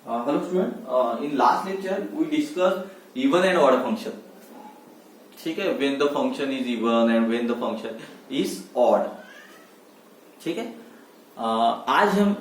Hello student, in last lecture we discussed even and odd function. ठीक है, when the function is even and when the function is odd. ठीक है, आज हम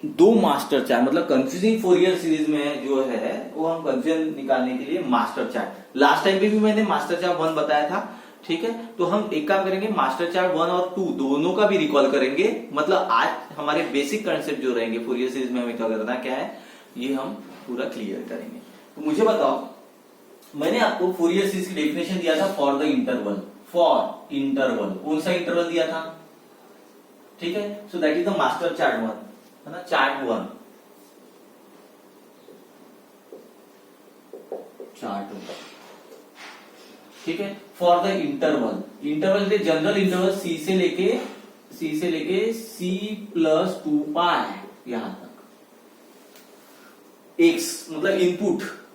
दो master chart मतलब कंफ्यूजिंग फोरियर सीरीज में जो है वो हम कंफ्यूजन निकालने के लिए मास्टर चार्ट, लास्ट टाइम भी मैंने मास्टर चार्ट 1 बताया था. ठीक है, तो हम एक काम करेंगे, मास्टर चार्ट 1 और 2 दोनों का भी रिकॉल करेंगे. मतलब आज हमारे बेसिक कंसेप्ट जो रहेंगे फोरियर सीरीज में हमें क्या करना क्या है ये हम पूरा क्लियर करेंगे. तो मुझे बताओ, मैंने आपको फोरियर सीरीज की डेफिनेशन दिया था for the interval. For interval कौन सा इंटरवल दिया था? ठीक है, सो that is the master chart 1 है ना, चार्ट 1. ठीक है, फॉर द इंटरवल. इंटरवल के जनरल इंटरवल सी से लेके सी प्लस 2 पाई यहां तक. एक्स मतलब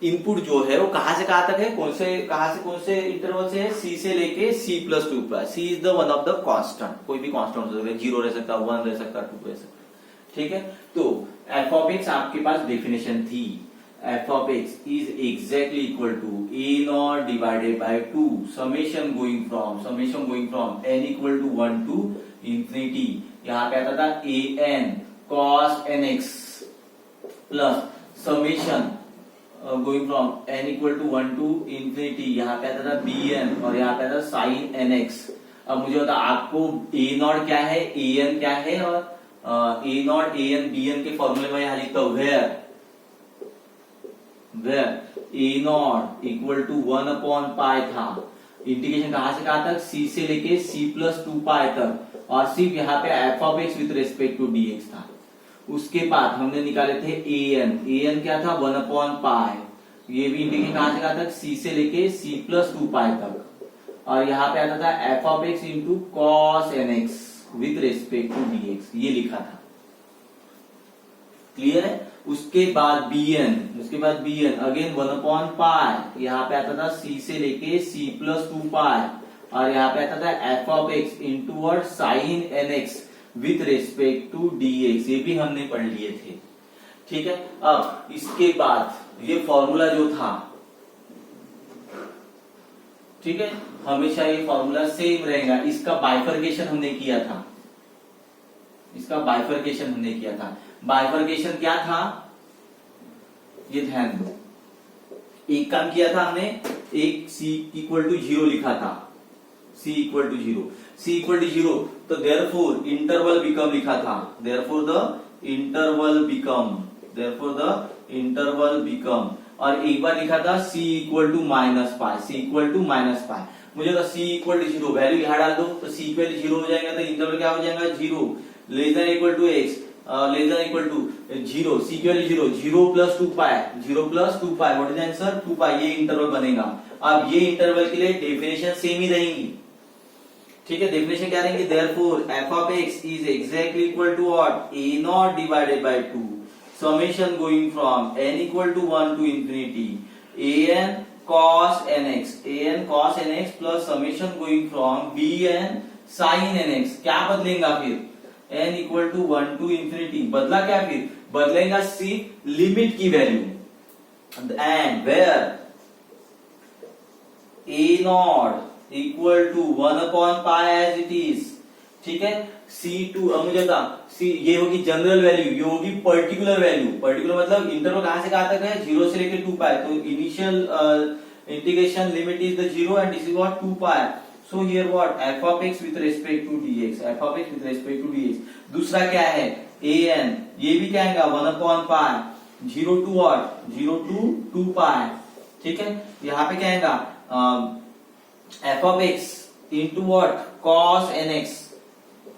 इनपुट जो है वो कहां से कहां तक है, कौन से इंटरवल से है? सी से लेके C plus 2 pi. C is the one of the constant, कोई भी कांस्टेंट हो सकता है, 0 रह सकता है, 1 रह सकता है, 2 रह सकता है. ठीक है, तो एफ ऑफ एक्स आपके पास डेफिनेशन थी. F of X is exactly equal to A not divided by 2 summation going from N equal to 1 to infinity. यहां पे आता था A N cos N X plus summation going from N equal to 1 to infinity. यहां पे आता था B N और यहां पे आता था साइन एन एक्स. अब मुझे बता आपको ए नॉट क्या है, ए एन क्या है, और A not A N B N के फॉर्मूले में यहां लिखता हूं where A not equal to 1 upon pi था. इंटीग्रेशन कहां से कहां तक? सी से लेके सी प्लस 2 पाई तक, और सिर्फ यहाँ पे F of x with respect to DX था. उसके बाद हमने निकाले थे ए एन क्या था? 1 अपॉन पाई. ये भी इंटीग्रेशन कहां से कहां तक? सी से लेके सी प्लस 2 पाई तक, और यहाँ पे आता था F of x into cos N x with respect to DX. ये लिखा था. क्लियर है? उसके बाद B N again 1 upon pi. यहाँ पे आता था सी से लेके सी प्लस 2 पाई, और यहाँ पे आता था F of x into word sine N x with respect to DX. ये भी हमने पढ़ लिए थे. ठीक है, अब इसके बाद ये फॉर्मूला जो था, ठीक है, हमेशा ये फॉर्मूला सेम रहेगा. इसका बाइफर्केशन हमने किया था. बाइफर्केशन क्या था ये ध्यान दो. एक काम किया था हमने, एक सी इक्वल टू 0 लिखा था. सी इक्वल टू 0 तो देयरफॉर इंटरवल बिकम लिखा था. देयरफॉर द इंटरवल बिकम, और एक बार लिखा था सी इक्वल टू माइनस पाई. मुझे तो सी इक्वल टू 0 वैल्यू यहां डाल दो तो सी इक्वल टू 0 हो जाएगा. तो इंटरवल क्या हो जाएगा? 0 less than equal to X less than equal to 0. C equal to 0 plus 2 pi. What is answer? 2 pi. ये इंटरवल बनेगा. अब ये इंटरवल के लिए डेफिनेशन सेम ही रहेंगी. ठीक है, डेफिनेशन क्या रहेंगे? Therefore F of X is exactly equal to what? A not divided by 2 summation going from N equal to 1 to infinity A N cos N X plus summation going from B N sine N X. क्या बदलेगा फिर? N equal to 1 to infinity. बदला क्या? फिर बदलेगा सिर्फ limit की value. And where A not equal to 1 upon pi as it is. ठीक है, C2 अब मुझे बता, ये होगी जनरल वैल्यू, ये होगी पर्टिकुलर वैल्यू. पर्टिकुलर मतलब इंटरवल कहां से कहां तक है? 0 से लेकर 2 पाई. तो initial integration limit is the 0 and this is what? 2 pi. So here what? F of x with respect to DX. दूसरा क्या है? an. ये भी क्या आएगा? 1 upon pi. 0 to what? 0 to 2 pi. ठीक है, यहाँ पे क्या आएगा? F of x into what? Cos N x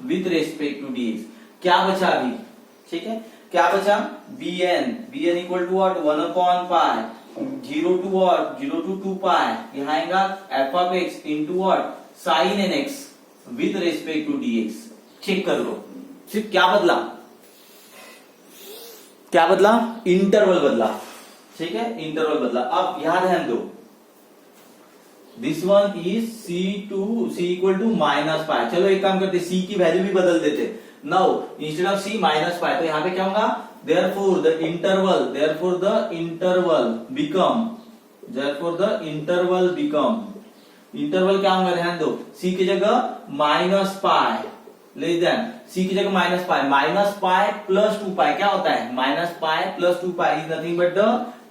with respect to DX. क्या बचा अभी? ठीक है, क्या बचा? B N equal to what? 1 upon pi. 0 to what? 0 to 2 pi. यहाँ आएगा F of x into what? Sine N x with respect to DX. Check कर लो, सिर्फ क्या बदला? इंटरवल बदला. ठीक है, इंटरवल बदला. अब यहां ध्यान दो, this one is C2 C equal to minus pi. चलो एक काम करते, C की वैल्यू भी बदल देते. Now instead of C minus pi, तो यहाँ पे क्या होगा, therefore the interval become, interval क्या होगा, ध्यान दो, सी की जगह minus pi, less than C की जगह माइनस पाई प्लस 2 पाई, क्या होता है, minus pi plus 2 pi is nothing but the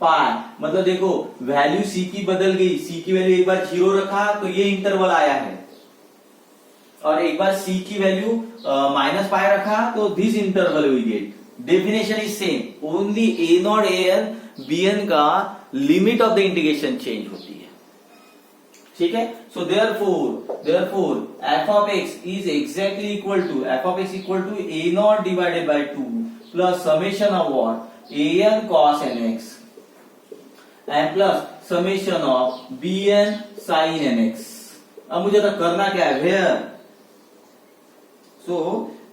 pi. मतलब देखो वैल्यू सी की बदल गई, सी की वैल्यू एक बार 0 रखा तो ये इंटरवल आया है, और एक बार सी की वैल्यू माइनस पाई रखा तो this interval will get. Definition is same, only A not A N B N का limit of the integration change होती है, ठीक है। So therefore F of X is exactly equal to A not divided by 2 plus summation of what, A N cos N X and plus summation of B N sine N X. अब मुझे तो करना क्या है,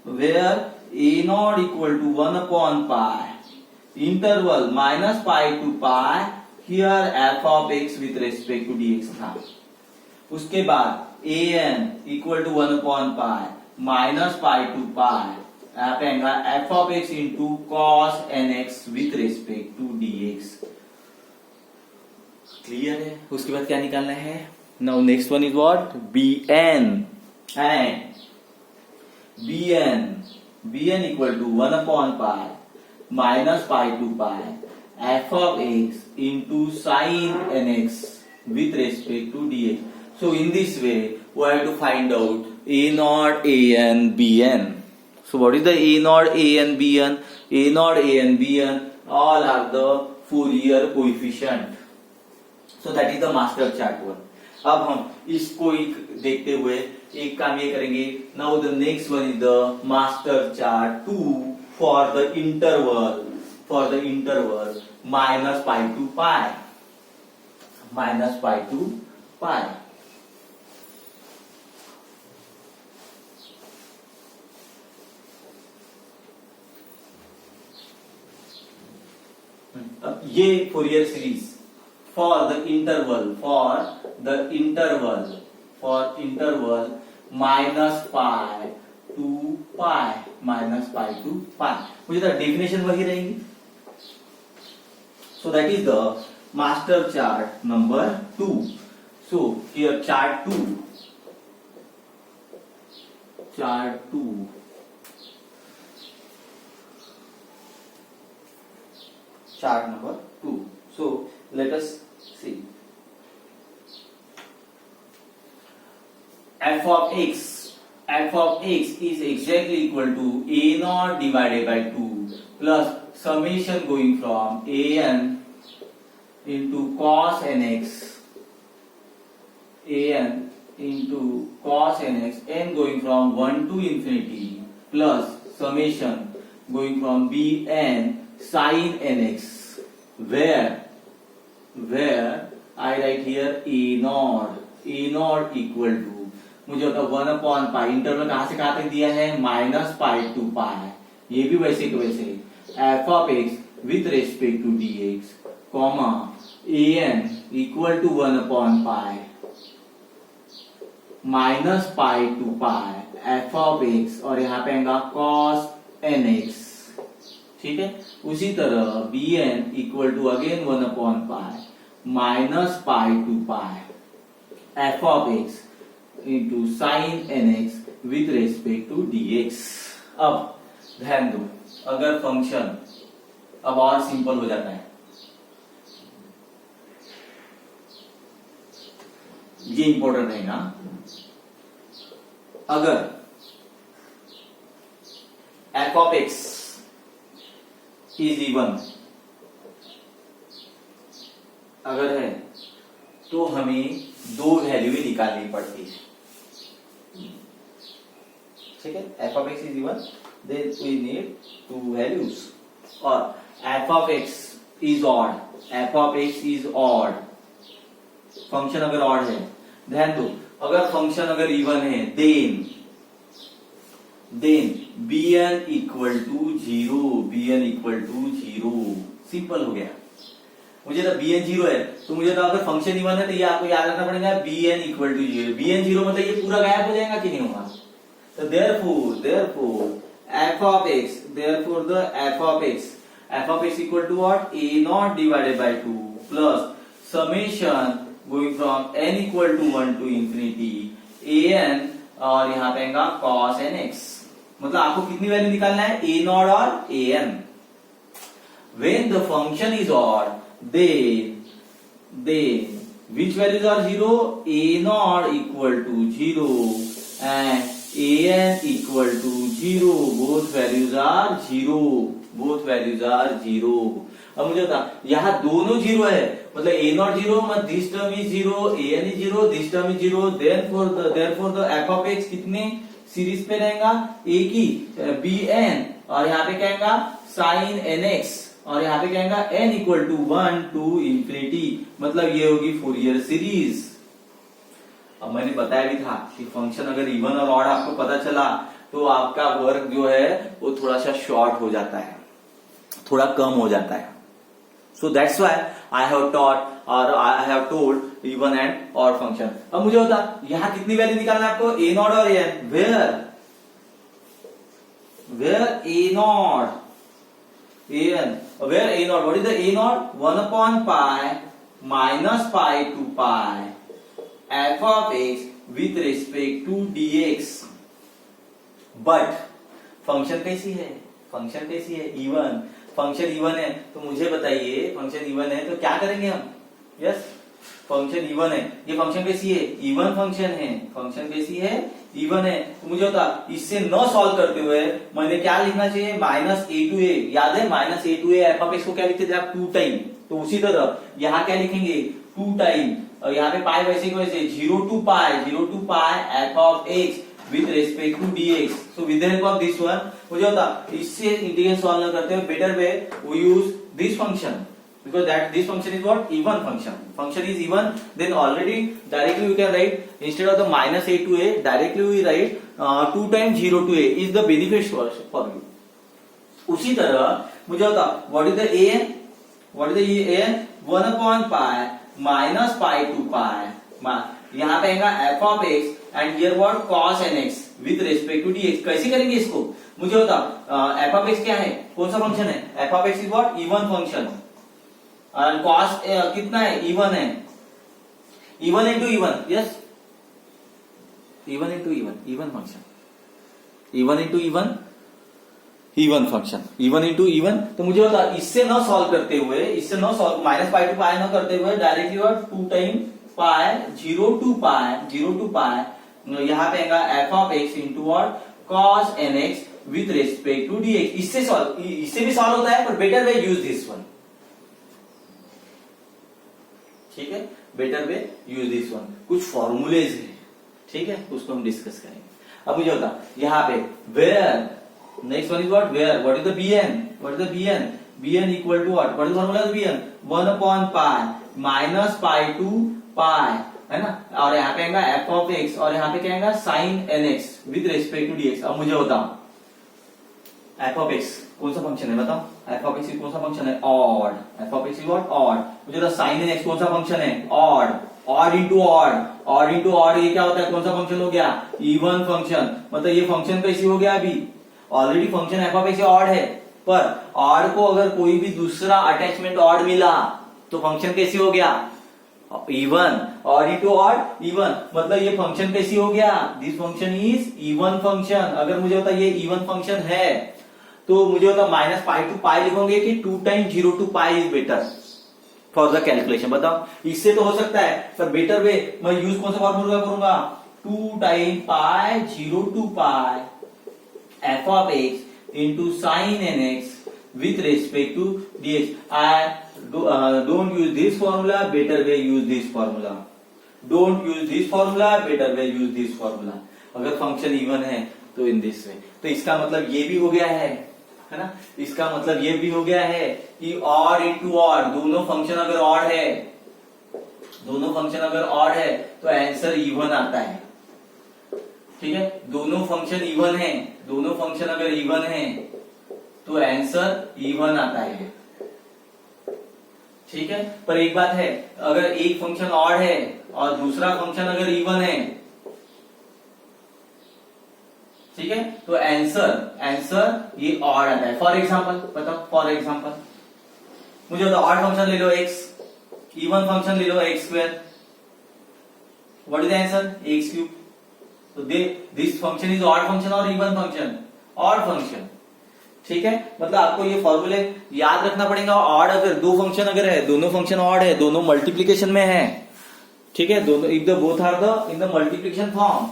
where A not equal to 1 upon pi interval minus pi to pi, here F of x with respect to DX था। उसके बाद A N equal to 1 upon pi minus pi to pi, यहाँ पे आएगा F of x into cos N x with respect to DX. Clear है। उसके बाद क्या निकालना है, now next one is what, B N and B N equal to 1 upon pi minus pi to pi f of x into sine N x with respect to dx. So in this way, we have to find out A naught, A n, B n. So what is the A naught, A n, B n? A naught, A n, B n all are the Fourier coefficient. So that is the master chart one. अब हम इसको देखते हुए एक काम ये करेंगे. Now the next one is the master chart 2 for the interval minus pi to pi. Minus pi to pi. अब ये Fourier series for the interval minus pi to pi, मुझे तो डेफिनेशन वही रहेगी. So that is the master chart number 2. So here chart 2 chart number 2. So let us see. F of x is exactly equal to a naught divided by 2 plus summation going from a n into cos nx n going from 1 to infinity plus summation going from bn sin nx, where I write here a naught equal to, मुझे होता 1 upon pi, interval कहां से कहां तक दिया है, minus pi to पाई, ये भी वैसे के वैसे f of x with respect to d x comma a N equal to 1 upon pi minus pi to pi f of x, और यहाँ पे आएगा कॉस एन एक्स. ठीक है. उसी तरह b N equal to again 1 upon pi minus pi to pi f of x into sine N x with respect to dx. अब ध्यान दो, अगर फंक्शन अब और सिंपल हो जाता है, ये इंपॉर्टेंट है ना. अगर F of X is even अगर है तो हमें दो वैल्यू ही निकालनी पड़ती है. ठीक है. F of X is even then we need two values. और F of X is odd, function अगर ऑड है, ध्यान दो, अगर फंक्शन अगर इवन है then bn equal to 0. Simple हो गया. मुझे तो bn 0 है, तो मुझे तो अगर फंक्शन इवन है तो ये आपको याद रखना पड़ेगा bn इक्वल टू 0. bn 0 मतलब ये पूरा गायब हो जाएगा कि नहीं होगा. तो therefore f of x, therefore the f of x equal to what? A naught divided by 2 plus summation going from n equal to 1 to infinity an और यहाँ पे आएगा cos nx। मतलब आपको कितनी वैल्यू निकालना है? a naught और an। When the function is odd, then which values are 0? A naught equal to 0 and an equal to 0. Both values are 0. Both values are 0. अब मुझे बता, यहाँ दोनों 0 है, मतलब a naught 0, मतलब this term is 0, an is 0, this term is 0. Therefore the f of x कितने series पे रहेगा? a की bn और यहाँ पे क्या आएगा? sin nx और यहाँ पे क्या आएगा? n equal to 1 to infinity. मतलब ये होगी फूरियर सीरीज। अब मैंने बताया भी था कि फंक्शन अगर इवन और ऑड आपको पता चला तो आपका वर्क जो है वो थोड़ा सा शॉर्ट हो जाता है, थोड़ा कम हो जाता है। So that's why I have taught और I have told even and odd function. अब मुझे बता, यहां कितनी वैल्यू निकालना है आपको? ए नॉट और N. Where A not an, where a naught, what is the a naught? 1 upon pi minus pi to pi f of x with respect to dx। But function कैसी है? Function कैसी है? Even. Function even है तो मुझे बताइए, function even है तो क्या करेंगे हम? यस, फंक्शन इवन है। ये फंक्शन कैसी है? इवन फंक्शन है। फंक्शन कैसी है? इवन है। तो मुझे होता इससे न सॉल्व करते हुए मैंने क्या लिखना चाहिए? Minus a to a. याद है minus a to a f of x को क्या लिखते थे आप? 2 टाइम। तो उसी तरह यहाँ क्या लिखेंगे? 2 टाइम। और यहाँ पे पाई वैसे की वैसे 0 to pi f of x with respect to dx। So with the help of this one मुझे होता इससे इंटीग्रल सॉल्व न करते हुए better way we use this function, because that this function is what? Even function. Function is even, then already directly we can write instead of the minus a to a, directly we write 2 times 0 to a is the benefit for you. उसी तरह मुझे बता, what is the an? What is the an? 1 upon pi minus pi to pi। यहाँ पे आएगा f of x and here what? cos nx with respect to dx। कैसे करेंगे इसको? मुझे बता, f of x क्या है? कौन सा फंक्शन है? f of x is what? even function। और कॉस कितना है? इवन है। Even into even, yes, even into even, even function, even into even, even function, even into even. तो मुझे बता, इससे न सॉल्व करते हुए, इससे न सॉल्व माइनस पाई टू पाई न करते हुए डायरेक्टली और 2 टाइम पाई 0 टू पाई यहाँ पे आएगा F of x into what? Cos N x with respect to d x. इससे भी सॉल्व होता है पर better way use this one. ठीक है, better way use this one. कुछ फॉर्मूलेज है, ठीक है, उसको हम डिस्कस करेंगे। अब मुझे बता, यहाँ पे where, next one is what? Where, what is the bn? What is the bn? bn equal to what? What is formula of bn? 1 upon pi minus pi to pi, है ना, और यहाँ पे आएगा f ऑफ x और यहाँ पे क्या आएगा? Sine nx with respect to dx। अब मुझे बताओ f ऑफ x कौन सा फंक्शन है? बताओ f ऑफ x कौन सा फंक्शन है? Odd. f of x is what? Odd. मुझे तो साइन nx कौन सा फंक्शन है? Odd. Odd into odd, odd into odd, ये क्या होता है? कौन सा फंक्शन हो गया? Even function. मतलब ये फंक्शन कैसी हो गया? अभी already function f of x odd है, पर ऑड को अगर कोई भी दूसरा अटैचमेंट ऑड मिला तो फंक्शन कैसी हो गया? Even. Odd into odd, even. मतलब ये फंक्शन कैसी हो गया? This function is even function. अगर मुझे बता ये इवन फंक्शन है तो मुझे बता माइनस पाई टू पाई लिखोगे कि 2 time 0 to pi is better for the calculation. बताओ, इससे तो हो सकता है पर बेटर वे मैं यूज कौन सा फॉर्मूला करूंगा? 2 time pi 0 to pi f of x into sine N x with respect to dx। I don't use this formula, better way use this formula. Don't use this formula, better way use this formula. अगर function even है तो in this way. तो इसका मतलब ये भी हो गया है ना, इसका मतलब ये भी हो गया है कि ऑड इंटू ऑड, दोनों फंक्शन अगर ऑड है, दोनों फंक्शन अगर ऑड है तो आंसर इवन आता है। ठीक है, दोनों फंक्शन इवन है, दोनों फंक्शन अगर इवन है तो आंसर इवन आता है। ठीक है, पर एक बात है, अगर एक फंक्शन ऑड है और दूसरा फंक्शन अगर इवन है, ठीक है, तो आंसर ये ऑड आता है। फॉर एग्जाम्पल बताओ, फॉर एग्जाम्पल मुझे बताओ, ऑड फंक्शन ले लो x, इवन फंक्शन ले लो x square, what is the answer x cube. तो this function is odd function और इवन फंक्शन, ऑड फंक्शन। ठीक है, मतलब आपको ये फॉर्मूले याद रखना पड़ेगा। ऑड अगर दो फंक्शन अगर है, दोनों फंक्शन ऑड है, दोनों मल्टीप्लीकेशन में है, ठीक है, दोनों if the both are the in the multiplication form,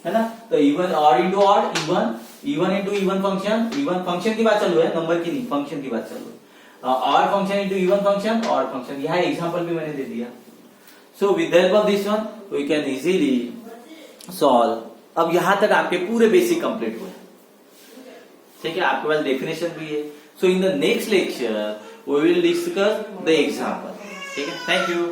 है ना। तो even odd into odd even, even into even function की बात चालू है, नंबर की नहीं, फंक्शन की बात चालू है। Odd function into even function, odd function. यह एग्जांपल भी मैंने दे दिया। So with the help of this one we can easily solve. अब यहां तक आपके पूरे बेसिक कंप्लीट हुए, ठीक है, आपके पास डेफिनेशन भी है। So in the next lecture we will discuss the example. ठीक है, थैंक यू।